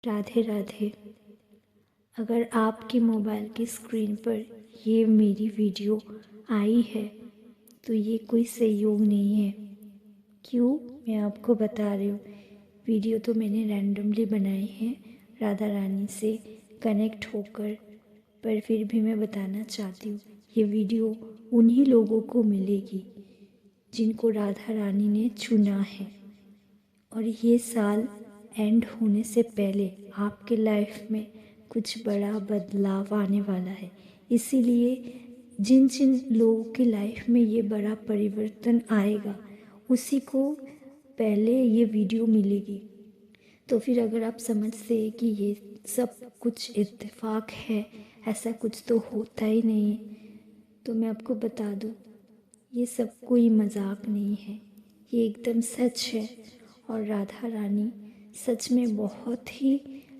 राधे राधे। अगर आपके मोबाइल की स्क्रीन पर ये मेरी वीडियो आई है तो ये कोई संयोग नहीं है। क्यों, मैं आपको बता रही हूँ। वीडियो तो मैंने रैंडमली बनाई है राधा रानी से कनेक्ट होकर, पर फिर भी मैं बताना चाहती हूँ ये वीडियो उन्हीं लोगों को मिलेगी जिनको राधा रानी ने चुना है। और ये साल एंड होने से पहले आपके लाइफ में कुछ बड़ा बदलाव आने वाला है। इसीलिए जिन जिन लोगों की लाइफ में ये बड़ा परिवर्तन आएगा उसी को पहले ये वीडियो मिलेगी। तो फिर अगर आप समझते हैं कि ये सब कुछ इत्तेफाक है, ऐसा कुछ तो होता ही नहीं है, तो मैं आपको बता दूँ ये सब कोई मजाक नहीं है, ये एकदम सच है। और राधा रानी सच में बहुत ही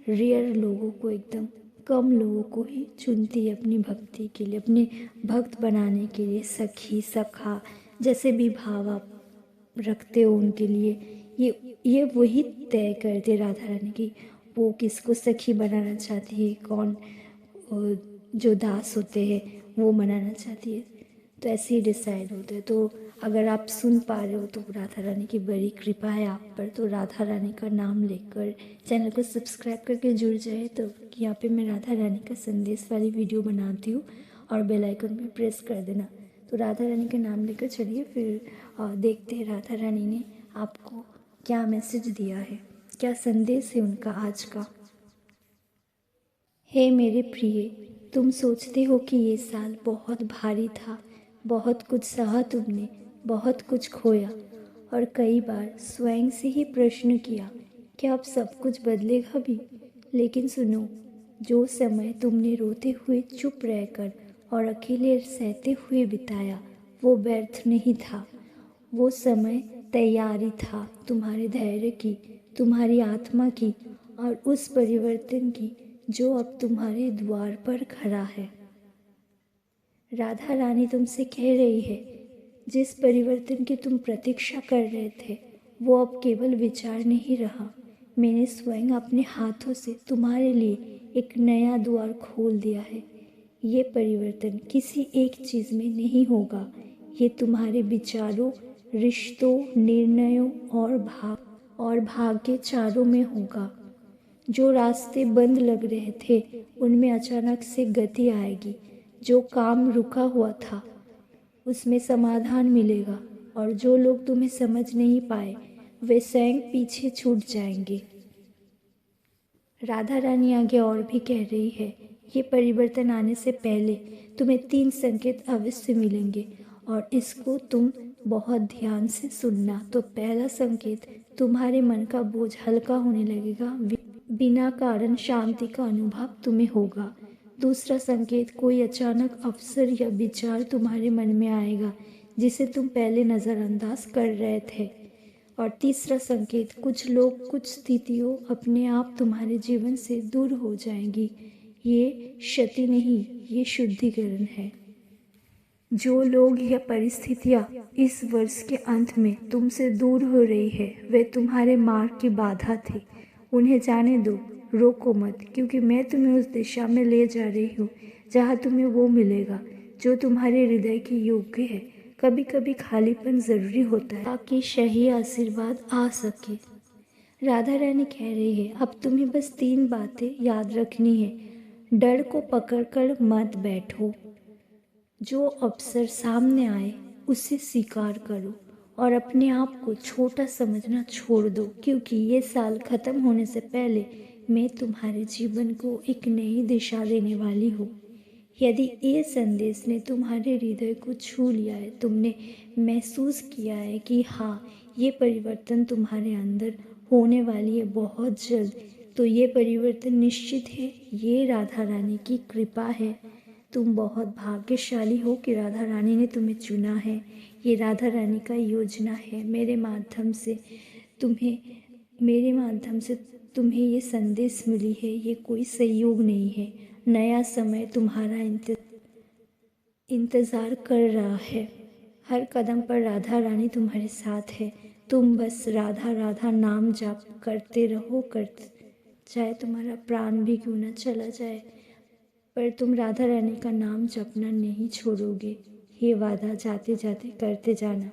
रेयर लोगों को, एकदम कम लोगों को ही चुनती है अपनी भक्ति के लिए, अपने भक्त बनाने के लिए। सखी सखा जैसे भी भाव आप रखते हो उनके लिए ये वही तय करते राधा रानी की वो किसको सखी बनाना चाहती है, कौन जो दास होते हैं वो बनाना चाहती है। तो ऐसे ही डिसाइड होते हैं। तो अगर आप सुन पा रहे हो तो राधा रानी की बड़ी कृपा है आप पर। तो राधा रानी का नाम लेकर चैनल को सब्सक्राइब करके जुड़ जाए। तो यहाँ पे मैं राधा रानी का संदेश वाली वीडियो बनाती हूँ और बेल आइकन पे प्रेस कर देना। तो राधा रानी का नाम लेकर चलिए फिर देखते हैं राधा रानी ने आपको क्या मैसेज दिया है, क्या संदेश है उनका आज का। हे मेरे प्रिय, तुम सोचते हो कि ये साल बहुत भारी था, बहुत कुछ सहा तुमने, बहुत कुछ खोया और कई बार स्वयं से ही प्रश्न किया क्या अब सब कुछ बदलेगा भी। लेकिन सुनो, जो समय तुमने रोते हुए चुप रहकर और अकेले सहते हुए बिताया वो व्यर्थ नहीं था। वो समय तैयारी था तुम्हारे धैर्य की, तुम्हारी आत्मा की और उस परिवर्तन की जो अब तुम्हारे द्वार पर खड़ा है। राधा रानी तुमसे कह रही है, जिस परिवर्तन की तुम प्रतीक्षा कर रहे थे वो अब केवल विचार नहीं रहा। मैंने स्वयं अपने हाथों से तुम्हारे लिए एक नया द्वार खोल दिया है। ये परिवर्तन किसी एक चीज़ में नहीं होगा, ये तुम्हारे विचारों, रिश्तों, निर्णयों और भाग्य चारों में होगा। जो रास्ते बंद लग रहे थे उनमें अचानक से गति आएगी। जो काम रुका हुआ था उसमें समाधान मिलेगा और जो लोग तुम्हें समझ नहीं पाए वे स्वयं पीछे छूट जाएंगे। राधा रानी आगे और भी कह रही है, ये परिवर्तन आने से पहले तुम्हें 3 संकेत अवश्य मिलेंगे और इसको तुम बहुत ध्यान से सुनना। तो पहला संकेत, तुम्हारे मन का बोझ हल्का होने लगेगा, बिना कारण शांति का अनुभव तुम्हें होगा। दूसरा संकेत, कोई अचानक अवसर या विचार तुम्हारे मन में आएगा जिसे तुम पहले नज़रअंदाज कर रहे थे। और तीसरा संकेत, कुछ लोग, कुछ स्थितियों अपने आप तुम्हारे जीवन से दूर हो जाएंगी। ये क्षति नहीं, ये शुद्धिकरण है। जो लोग या परिस्थितियाँ इस वर्ष के अंत में तुमसे दूर हो रही है वे तुम्हारे मार्ग की बाधा थी। उन्हें जाने दो, रोको मत, क्योंकि मैं तुम्हें उस दिशा में ले जा रही हूँ जहाँ तुम्हें वो मिलेगा जो तुम्हारे हृदय के योग्य है। कभी कभी खालीपन ज़रूरी होता है ताकि सही आशीर्वाद आ सके। राधा रानी कह रही है, अब तुम्हें बस 3 बातें याद रखनी है। डर को पकड़कर मत बैठो, जो अवसर सामने आए उसे स्वीकार करो और अपने आप को छोटा समझना छोड़ दो, क्योंकि ये साल ख़त्म होने से पहले मैं तुम्हारे जीवन को एक नई दिशा देने वाली हूँ। यदि ये संदेश ने तुम्हारे हृदय को छू लिया है, तुमने महसूस किया है कि हाँ ये परिवर्तन तुम्हारे अंदर होने वाली है बहुत जल्द, तो ये परिवर्तन निश्चित है। ये राधा रानी की कृपा है। तुम बहुत भाग्यशाली हो कि राधा रानी ने तुम्हें चुना है। ये राधा रानी का योजना है। मेरे माध्यम से तुम्हें ये संदेश मिली है। ये कोई संयोग नहीं है। नया समय तुम्हारा इंतज़ार कर रहा है। हर कदम पर राधा रानी तुम्हारे साथ है। तुम बस राधा राधा नाम जाप करते रहो, चाहे तुम्हारा प्राण भी क्यों ना चला जाए, पर तुम राधा रानी का नाम जपना नहीं छोड़ोगे। ये वादा जाते जाते करते जाना।